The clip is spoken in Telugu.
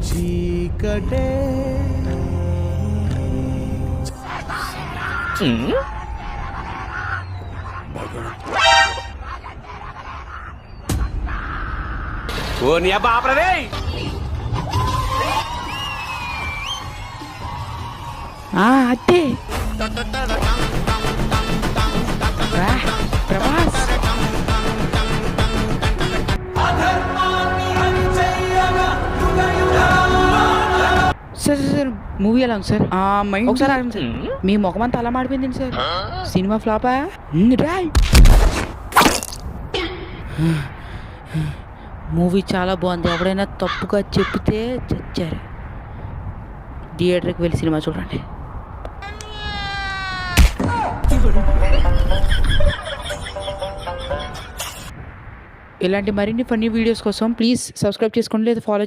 చీకటే ఓ నీ అబ్బా ఆపరదే. అదే ప్రభాస్ సార్ సార్ మూవీ ఎలా ఉంది సార్ ఒకసారి ఆగండి సార్. మీ ముఖమంతా అలా మాడిపోయింది సార్. సినిమా ఫ్లాపా? రాయ్ మూవీ చాలా బాగుంది. ఎవడైనా తప్పుగా చెప్తే చచ్చారు. థియేటర్కి వెళ్ళి సినిమా చూడండి. ఇలాంటి మరిన్ని ఫన్నీ వీడియోస్ కోసం ప్లీజ్ సబ్స్క్రైబ్ చేసుకోండి లేదా ఫాలో